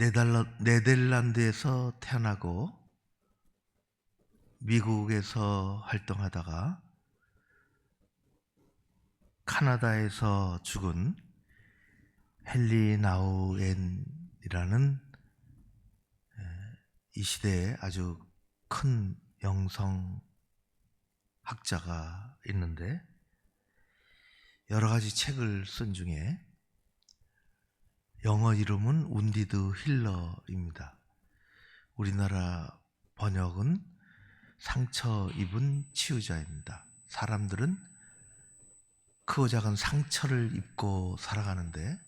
네덜란드에서 태어나고 미국에서 활동하다가 카나다에서 죽은 헨리 나우엔이라는 이 시대에 아주 큰 영성 학자가 있는데, 여러 가지 책을 쓴 중에 영어 이름은 운디드 힐러입니다. 우리나라 번역은 상처 입은 치유자입니다. 사람들은 크고 작은 상처를 입고 살아가는데,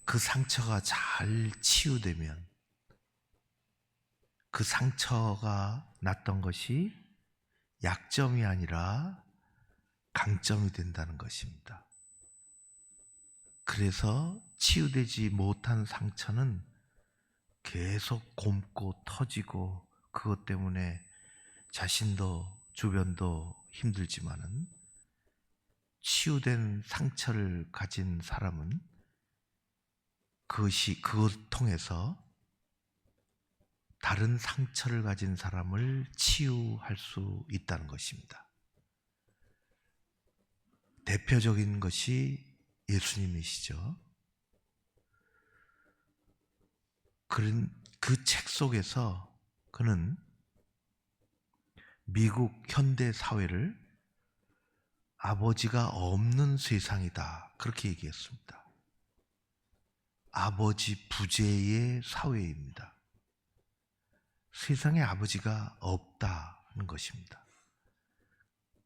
그 상처가 잘 치유되면 그 상처가 났던 것이 약점이 아니라 강점이 된다는 것입니다. 그래서 치유되지 못한 상처는 계속 곪고 터지고, 그것 때문에 자신도 주변도 힘들지만은, 치유된 상처를 가진 사람은 그것을 통해서 다른 상처를 가진 사람을 치유할 수 있다는 것입니다. 대표적인 것이 예수님이시죠. 그 책 속에서 그는 미국 현대 사회를 아버지가 없는 세상이다, 그렇게 얘기했습니다. 아버지 부재의 사회입니다. 세상에 아버지가 없다는 것입니다.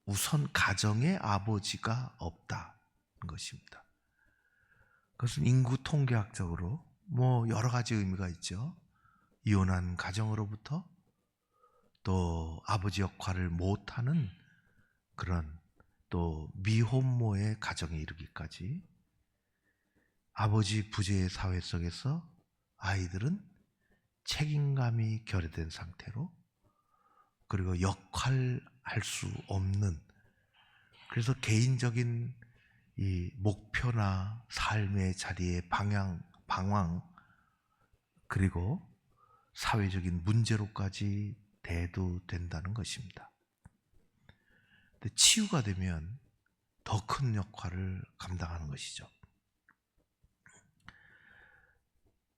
우선 가정에 아버지가 없다는 것입니다. 그것은 인구 통계학적으로 여러 가지 의미가 있죠. 이혼한 가정으로부터 또 아버지 역할을 못하는 그런 또 미혼모의 가정에 이르기까지, 아버지 부재의 사회 속에서 아이들은 책임감이 결여된 상태로, 그리고 역할할 수 없는, 그래서 개인적인 이 목표나 삶의 자리의 방황, 그리고 사회적인 문제로까지 대두된다는 것입니다. 근데 치유가 되면 더 큰 역할을 감당하는 것이죠.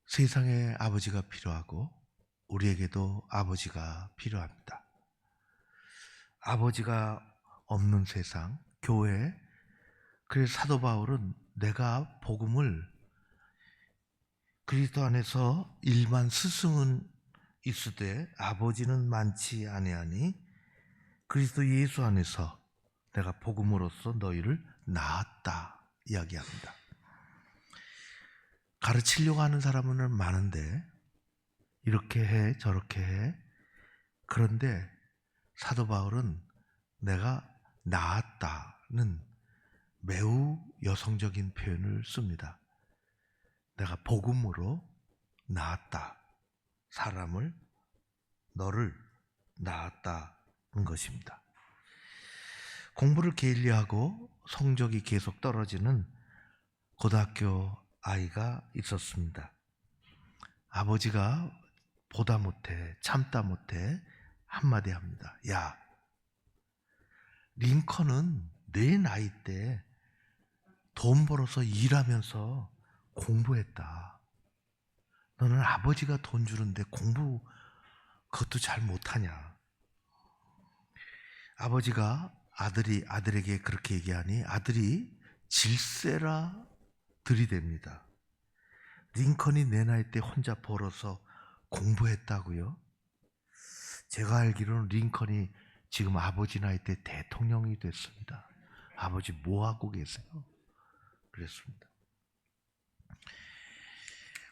세상에 아버지가 필요하고 우리에게도 아버지가 필요합니다. 아버지가 없는 세상, 교회. 그래서 사도 바울은 내가 복음을 그리스도 안에서 일반 스승은 있으되 아버지는 많지 아니하니 그리스도 예수 안에서 내가 복음으로써 너희를 낳았다 이야기합니다. 가르치려고 하는 사람은 많은데, 이렇게 해 저렇게 해. 그런데 사도 바울은 내가 낳았다는 매우 여성적인 표현을 씁니다. 내가 복음으로 낳았다, 사람을, 너를 낳았다는 것입니다. 공부를 게을리하고 성적이 계속 떨어지는 고등학교 아이가 있었습니다. 아버지가 보다 못해 참다 못해 한마디 합니다. 야, 링컨은 내 나이 때 돈 벌어서 일하면서 공부했다. 너는 아버지가 돈 주는데 공부 그것도 잘 못하냐. 아버지가 아들에게 그렇게 얘기하니 아들이 질세라 들이댑니다. 링컨이 내 나이 때 혼자 벌어서 공부했다고요? 제가 알기로는 링컨이 지금 아버지 나이 때 대통령이 됐습니다. 아버지 뭐 하고 계세요? 그랬습니다.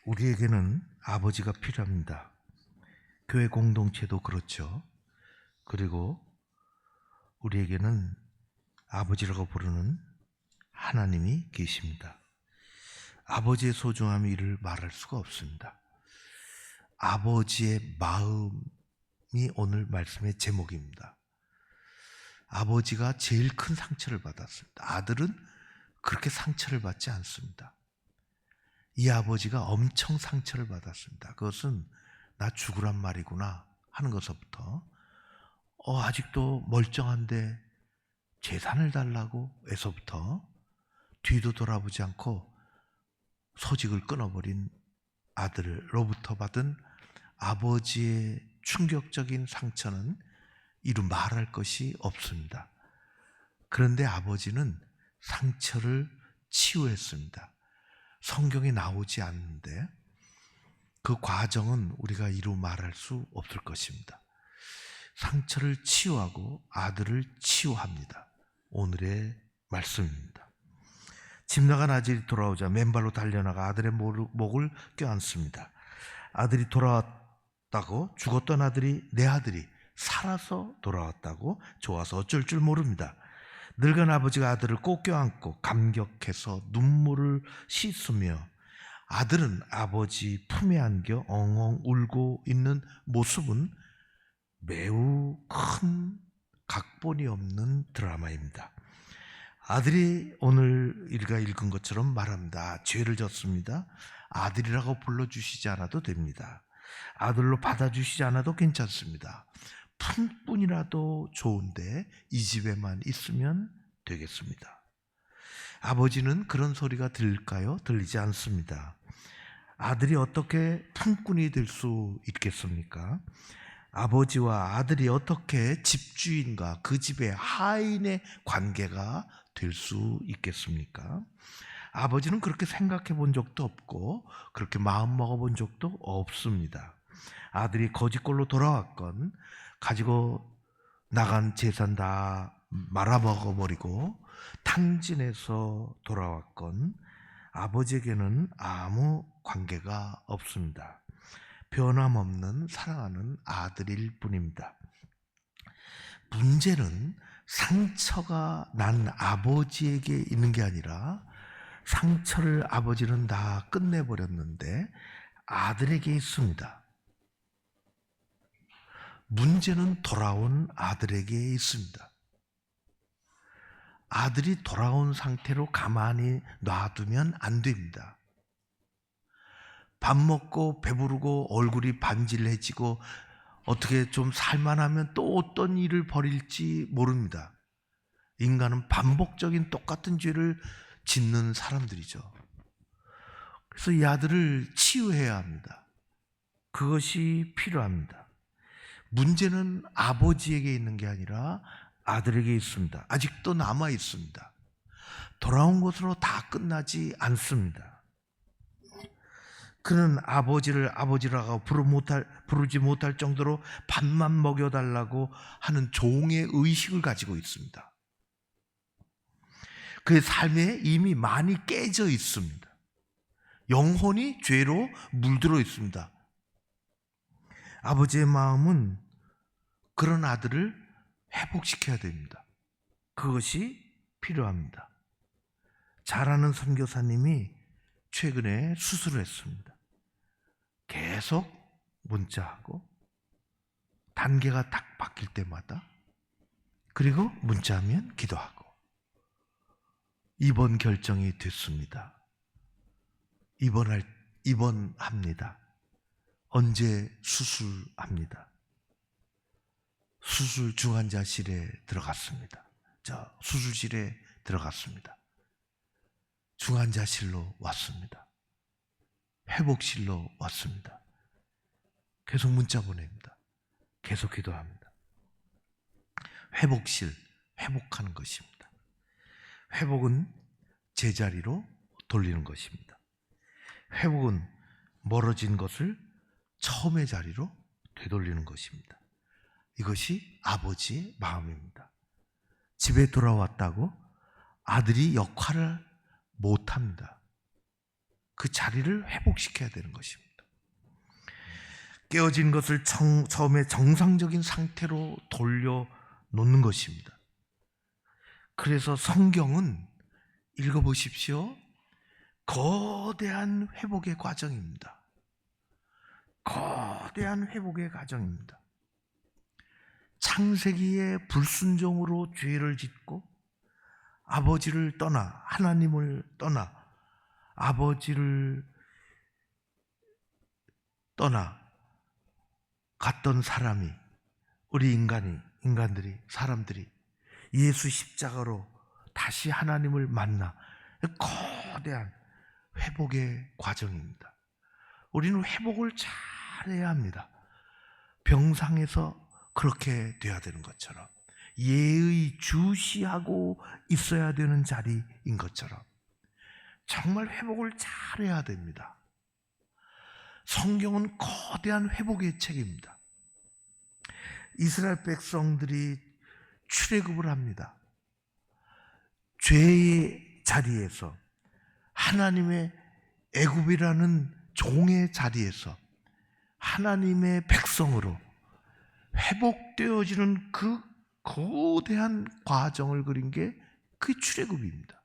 우리에게는 아버지가 필요합니다. 교회 공동체도 그렇죠. 그리고 우리에게는 아버지라고 부르는 하나님이 계십니다. 아버지의 소중함이 이를 말할 수가 없습니다. 아버지의 마음이 오늘 말씀의 제목입니다. 아버지가 제일 큰 상처를 받았습니다. 아들은 그렇게 상처를 받지 않습니다. 이 아버지가 엄청 상처를 받았습니다. 그것은 나 죽으란 말이구나 하는 것부터 아직도 멀쩡한데 재산을 달라고 에서부터 뒤도 돌아보지 않고 소직을 끊어버린 아들로부터 받은 아버지의 충격적인 상처는 이루 말할 것이 없습니다. 그런데 아버지는 상처를 치유했습니다. 성경에 나오지 않는데 그 과정은 우리가 이루 말할 수 없을 것입니다. 상처를 치유하고 아들을 치유합니다. 오늘의 말씀입니다. 집 나간 아들이 돌아오자 맨발로 달려나가 아들의 목을 껴안습니다. 아들이 돌아왔다고, 죽었던 아들이, 내 아들이 살아서 돌아왔다고 좋아서 어쩔 줄 모릅니다. 늙은 아버지가 아들을 꼭 껴안고 감격해서 눈물을 씻으며 아들은 아버지 품에 안겨 엉엉 울고 있는 모습은 매우 큰 각본이 없는 드라마입니다. 아들이 오늘 우리가 읽은 것처럼 말합니다. 죄를 졌습니다. 아들이라고 불러주시지 않아도 됩니다. 아들로 받아주시지 않아도 괜찮습니다. 품뿐이라도 좋은데 이 집에만 있으면 되겠습니다. 아버지는 그런 소리가 들릴까요? 들리지 않습니다. 아들이 어떻게 품꾼이 될 수 있겠습니까? 아버지와 아들이 어떻게 집주인과 그 집의 하인의 관계가 될 수 있겠습니까? 아버지는 그렇게 생각해 본 적도 없고 그렇게 마음 먹어 본 적도 없습니다. 아들이 거짓골로 돌아왔건 가지고 나간 재산 다 말아먹어 버리고 탕진해서 돌아왔건 아버지에게는 아무 관계가 없습니다. 변함없는 사랑하는 아들일 뿐입니다. 문제는 상처가 난 아버지에게 있는 게 아니라 상처를 아버지는 다 끝내버렸는데 아들에게 있습니다. 문제는 돌아온 아들에게 있습니다. 아들이 돌아온 상태로 가만히 놔두면 안 됩니다. 밥 먹고 배부르고 얼굴이 반질해지고 어떻게 좀 살만하면 또 어떤 일을 벌일지 모릅니다. 인간은 반복적인 똑같은 죄를 짓는 사람들이죠. 그래서 이 아들을 치유해야 합니다. 그것이 필요합니다. 문제는 아버지에게 있는 게 아니라 아들에게 있습니다. 아직도 남아 있습니다. 돌아온 것으로 다 끝나지 않습니다. 그는 아버지를 아버지라고 부르지 못할 정도로 밥만 먹여달라고 하는 종의 의식을 가지고 있습니다. 그의 삶에 이미 많이 깨져 있습니다. 영혼이 죄로 물들어 있습니다. 아버지의 마음은 그런 아들을 회복시켜야 됩니다. 그것이 필요합니다. 잘 아는 선교사님이 최근에 수술을 했습니다. 계속 문자하고 단계가 딱 바뀔 때마다 그리고 문자하면 기도하고 입원 결정이 됐습니다. 입원합니다. 언제 수술합니다. 수술 중환자실에 들어갔습니다. 수술실에 들어갔습니다. 중환자실로 왔습니다. 회복실로 왔습니다. 계속 문자 보냅니다. 계속 기도합니다. 회복실, 회복하는 것입니다. 회복은 제자리로 돌리는 것입니다. 회복은 멀어진 것을 처음의 자리로 되돌리는 것입니다. 이것이 아버지의 마음입니다. 집에 돌아왔다고 아들이 역할을 못합니다. 그 자리를 회복시켜야 되는 것입니다. 깨어진 것을 처음에 정상적인 상태로 돌려놓는 것입니다. 그래서 성경은 읽어보십시오. 거대한 회복의 과정입니다. 거대한 회복의 과정입니다. 창세기에 불순종으로 죄를 짓고 아버지를 떠나 하나님을 떠나 아버지를 떠나 갔던 사람이, 우리 인간들이, 사람들이 예수 십자가로 다시 하나님을 만나 거대한 회복의 과정입니다. 우리는 회복을 잘해야 합니다. 병상에서 그렇게 돼야 되는 것처럼, 예의 주시하고 있어야 되는 자리인 것처럼 정말 회복을 잘해야 됩니다. 성경은 거대한 회복의 책입니다. 이스라엘 백성들이 출애굽을 합니다. 죄의 자리에서, 하나님의 애굽이라는 종의 자리에서 하나님의 백성으로 회복되어지는 그 거대한 과정을 그린 게 그 출애굽입니다.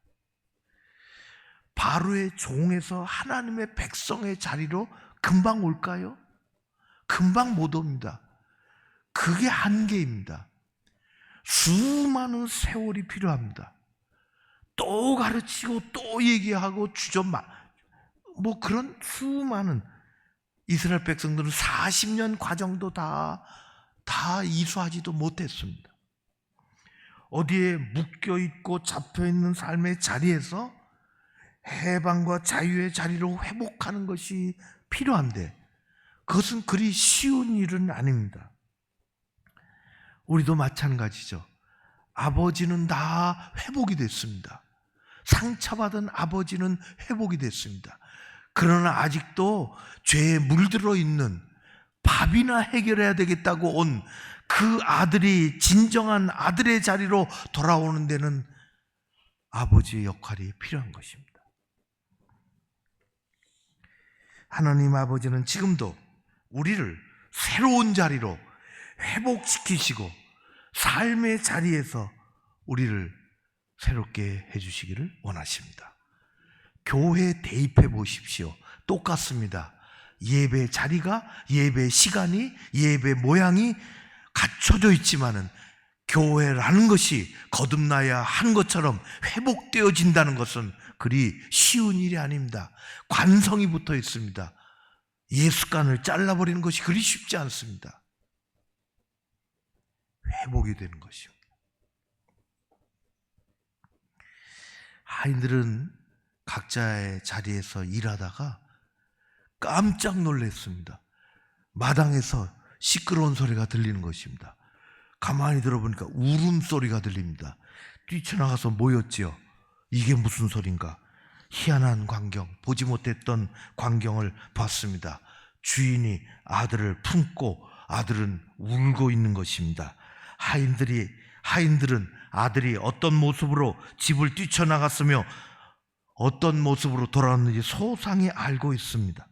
바로의 종에서 하나님의 백성의 자리로 금방 올까요? 금방 못 옵니다. 그게 한계입니다. 수많은 세월이 필요합니다. 또 가르치고 또 얘기하고 뭐 그런 수많은, 이스라엘 백성들은 40년 과정도 다 이수하지도 못했습니다. 어디에 묶여있고 잡혀있는 삶의 자리에서 해방과 자유의 자리로 회복하는 것이 필요한데, 그것은 그리 쉬운 일은 아닙니다. 우리도 마찬가지죠. 아버지는 다 회복이 됐습니다. 상처받은 아버지는 회복이 됐습니다. 그러나 아직도 죄에 물들어 있는, 밥이나 해결해야 되겠다고 온 그 아들이 진정한 아들의 자리로 돌아오는 데는 아버지의 역할이 필요한 것입니다. 하나님 아버지는 지금도 우리를 새로운 자리로 회복시키시고 삶의 자리에서 우리를 새롭게 해주시기를 원하십니다. 교회에 대입해 보십시오. 똑같습니다. 예배 자리가, 예배 시간이, 예배 모양이 갖춰져 있지만은 교회라는 것이 거듭나야 하는 것처럼 회복되어진다는 것은 그리 쉬운 일이 아닙니다. 관성이 붙어 있습니다. 예수관을 잘라버리는 것이 그리 쉽지 않습니다. 회복이 되는 것입니다. 하인들은 각자의 자리에서 일하다가 깜짝 놀랐습니다. 마당에서 시끄러운 소리가 들리는 것입니다. 가만히 들어보니까 울음소리가 들립니다. 뛰쳐나가서 모였지요. 이게 무슨 소린가? 희한한 광경, 보지 못했던 광경을 봤습니다. 주인이 아들을 품고 아들은 울고 있는 것입니다. 하인들은 아들이 어떤 모습으로 집을 뛰쳐나갔으며 어떤 모습으로 돌아왔는지 소상히 알고 있습니다.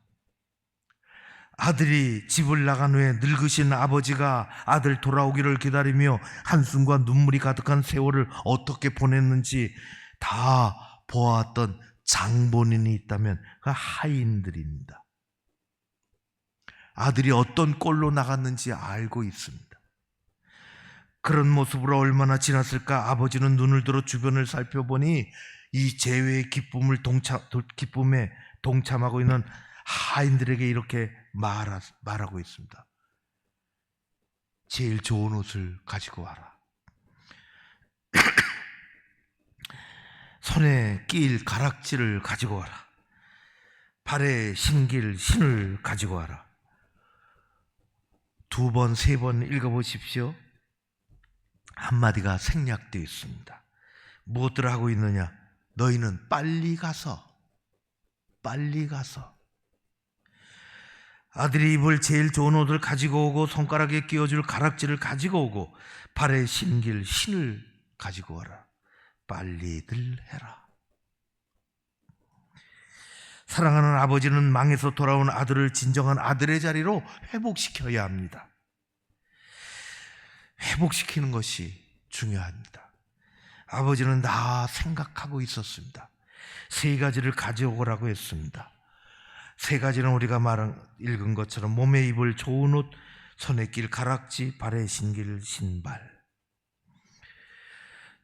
아들이 집을 나간 후에 늙으신 아버지가 아들 돌아오기를 기다리며 한숨과 눈물이 가득한 세월을 어떻게 보냈는지 다 보았던 장본인이 있다면 그 하인들입니다. 아들이 어떤 꼴로 나갔는지 알고 있습니다. 그런 모습으로 얼마나 지났을까? 아버지는 눈을 들어 주변을 살펴보니 이 재회의 기쁨에 동참하고 있는 하인들에게 이렇게 말하고 있습니다. 제일 좋은 옷을 가지고 와라. 손에 낄 가락지를 가지고 와라. 발에 신길 신을 가지고 와라. 2번, 3번 읽어보십시오. 한마디가 생략되어 있습니다. 무엇들을 하고 있느냐? 너희는 빨리 가서 아들이 입을 제일 좋은 옷을 가지고 오고 손가락에 끼워줄 가락지를 가지고 오고 발에 신길 신을 가지고 와라. 빨리들 해라. 사랑하는 아버지는 망에서 돌아온 아들을 진정한 아들의 자리로 회복시켜야 합니다. 회복시키는 것이 중요합니다. 아버지는 다 생각하고 있었습니다. 3가지를 가져오라고 했습니다. 3가지는 우리가 읽은 것처럼 몸에 입을 좋은 옷, 손에 낄 가락지, 발에 신길 신발.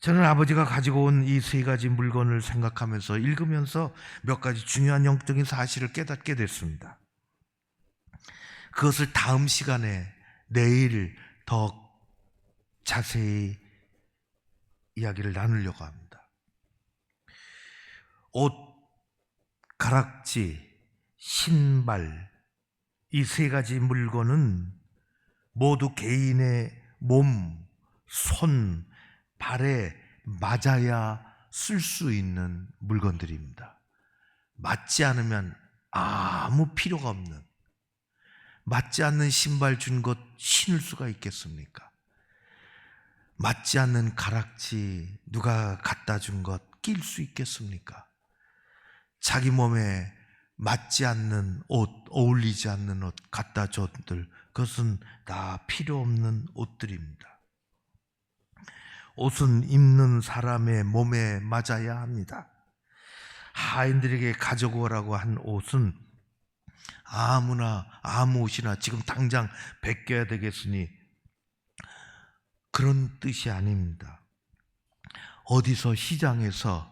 저는 아버지가 가지고 온 이 3가지 물건을 생각하면서 읽으면서 몇 가지 중요한 영적인 사실을 깨닫게 됐습니다. 그것을 다음 시간에 내일 더 자세히 이야기를 나누려고 합니다. 옷, 가락지, 신발, 이 세 가지 물건은 모두 개인의 몸, 손, 발에 맞아야 쓸 수 있는 물건들입니다. 맞지 않으면 아무 필요가 없는, 맞지 않는 신발 준 것 신을 수가 있겠습니까? 맞지 않는 가락지 누가 갖다 준 것 낄 수 있겠습니까? 자기 몸에 맞지 않는 옷, 어울리지 않는 옷 갖다 줬들, 그것은 다 필요 없는 옷들입니다. 옷은 입는 사람의 몸에 맞아야 합니다. 하인들에게 가져오라고 한 옷은 아무나 아무 옷이나 지금 당장 벗겨야 되겠으니 그런 뜻이 아닙니다. 어디서 시장에서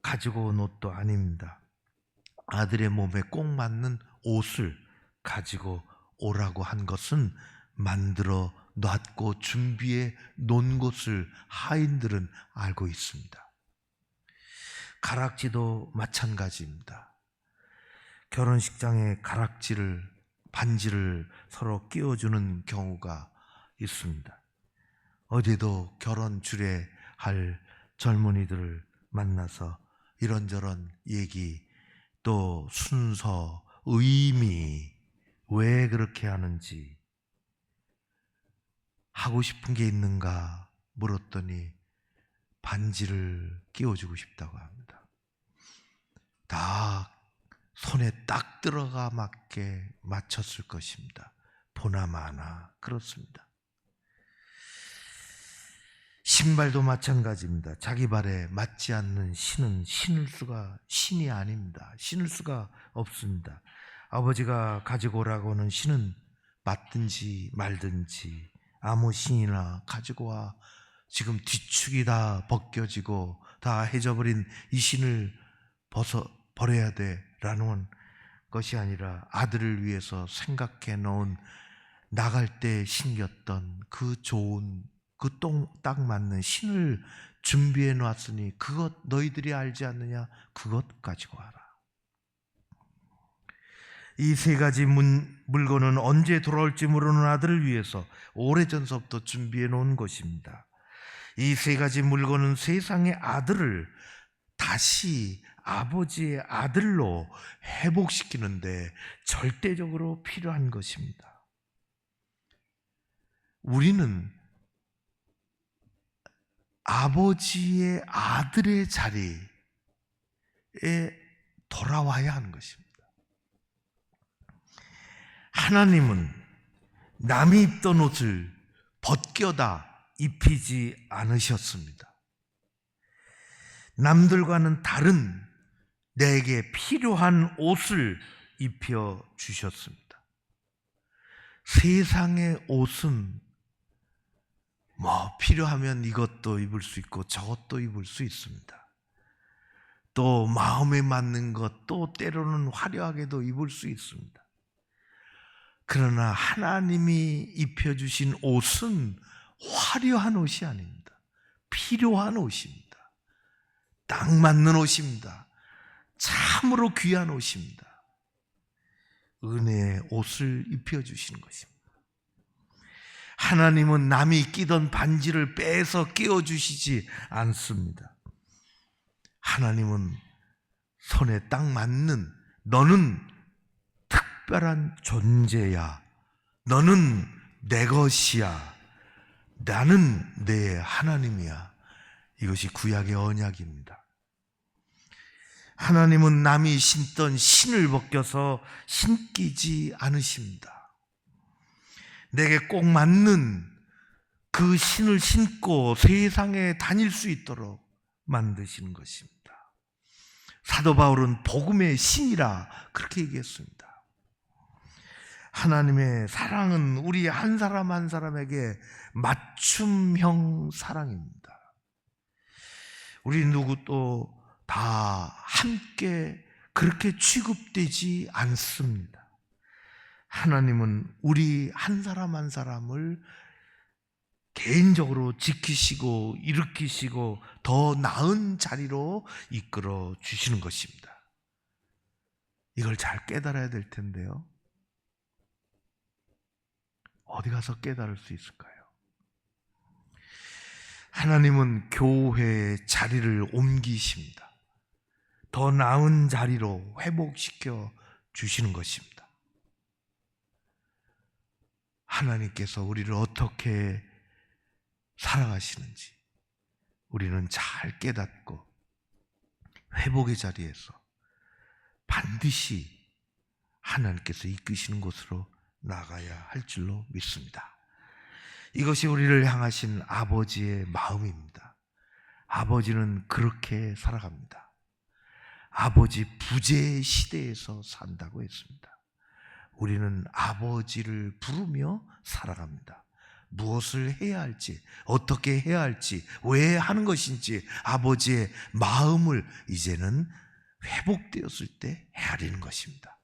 가지고 온 옷도 아닙니다. 아들의 몸에 꼭 맞는 옷을 가지고 오라고 한 것은 만들어 놨고 준비해 놓은 것을 하인들은 알고 있습니다. 가락지도 마찬가지입니다. 결혼식장에 가락지를, 반지를 서로 끼워주는 경우가 있습니다. 어제도 결혼 주례할 젊은이들을 만나서 이런저런 얘기, 또 순서, 의미, 왜 그렇게 하는지, 하고 싶은 게 있는가 물었더니 반지를 끼워주고 싶다고 합니다. 다 손에 딱 들어가 맞게 맞췄을 것입니다. 보나마나 그렇습니다. 신발도 마찬가지입니다. 자기 발에 맞지 않는 신은 신이 아닙니다. 신을 수가 없습니다. 아버지가 가지고 오라고 하는 신은 맞든지 말든지 아무 신이나 가지고 와. 지금 뒤축이 다 벗겨지고 다 해져버린 이 신을 버려야 돼 라는 것이 아니라 아들을 위해서 생각해 놓은, 나갈 때 신겼던 그 좋은, 그 딱 맞는 신을 준비해 놨으니 그것 너희들이 알지 않느냐? 그것 가지고 와라. 이 세 가지 물건은 언제 돌아올지 모르는 아들을 위해서 오래전서부터 준비해 놓은 것입니다. 이 세 가지 물건은 세상의 아들을 다시 아버지의 아들로 회복시키는데 절대적으로 필요한 것입니다. 우리는 아버지의 아들의 자리에 돌아와야 하는 것입니다. 하나님은 남이 입던 옷을 벗겨다 입히지 않으셨습니다. 남들과는 다른 내게 필요한 옷을 입혀 주셨습니다. 세상의 옷은 필요하면 이것도 입을 수 있고 저것도 입을 수 있습니다. 또 마음에 맞는 것, 또 때로는 화려하게도 입을 수 있습니다. 그러나 하나님이 입혀주신 옷은 화려한 옷이 아닙니다. 필요한 옷입니다. 딱 맞는 옷입니다. 참으로 귀한 옷입니다. 은혜의 옷을 입혀주시는 것입니다. 하나님은 남이 끼던 반지를 빼서 끼워주시지 않습니다. 하나님은 손에 딱 맞는, 너는 특별한 존재야, 너는 내 것이야, 나는 내 하나님이야. 이것이 구약의 언약입니다. 하나님은 남이 신던 신을 벗겨서 신기지 않으십니다. 내게 꼭 맞는 그 신을 신고 세상에 다닐 수 있도록 만드시는 것입니다. 사도 바울은 복음의 신이라 그렇게 얘기했습니다. 하나님의 사랑은 우리 한 사람 한 사람에게 맞춤형 사랑입니다. 우리 누구도 다 함께 그렇게 취급되지 않습니다. 하나님은 우리 한 사람 한 사람을 개인적으로 지키시고 일으키시고 더 나은 자리로 이끌어 주시는 것입니다. 이걸 잘 깨달아야 될 텐데요. 어디 가서 깨달을 수 있을까요? 하나님은 교회의 자리를 옮기십니다. 더 나은 자리로 회복시켜 주시는 것입니다. 하나님께서 우리를 어떻게 사랑하시는지 우리는 잘 깨닫고 회복의 자리에서 반드시 하나님께서 이끄시는 곳으로 나가야 할 줄로 믿습니다. 이것이 우리를 향하신 아버지의 마음입니다. 아버지는 그렇게 살아갑니다. 아버지 부재의 시대에서 산다고 했습니다. 우리는 아버지를 부르며 살아갑니다. 무엇을 해야 할지, 어떻게 해야 할지, 왜 하는 것인지 아버지의 마음을 이제는 회복되었을 때 헤아리는 것입니다.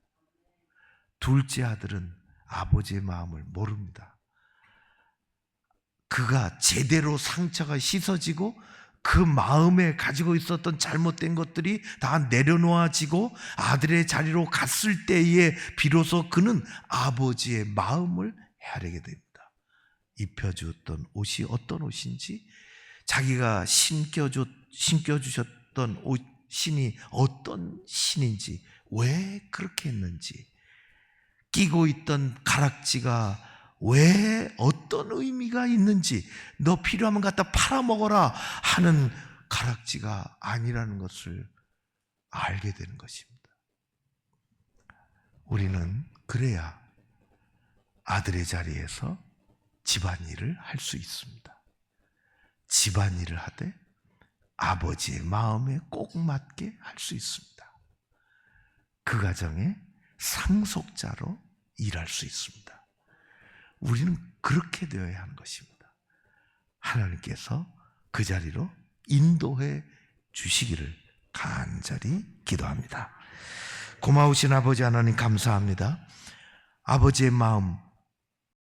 둘째 아들은 아버지의 마음을 모릅니다. 그가 제대로 상처가 씻어지고 그 마음에 가지고 있었던 잘못된 것들이 다 내려놓아지고 아들의 자리로 갔을 때에 비로소 그는 아버지의 마음을 헤아리게 됩니다. 입혀주었던 옷이 어떤 옷인지, 자기가 신겨주셨던 신이 어떤 신인지, 왜 그렇게 했는지, 끼고 있던 가락지가 왜 어떤 의미가 있는지, 너 필요하면 갖다 팔아먹어라 하는 가락지가 아니라는 것을 알게 되는 것입니다. 우리는 그래야 아들의 자리에서 집안일을 할 수 있습니다. 집안일을 하되 아버지의 마음에 꼭 맞게 할 수 있습니다. 그 가정의 상속자로 일할 수 있습니다. 우리는 그렇게 되어야 하는 것입니다. 하나님께서 그 자리로 인도해 주시기를 간절히 기도합니다. 고마우신 아버지 하나님 감사합니다. 아버지의 마음,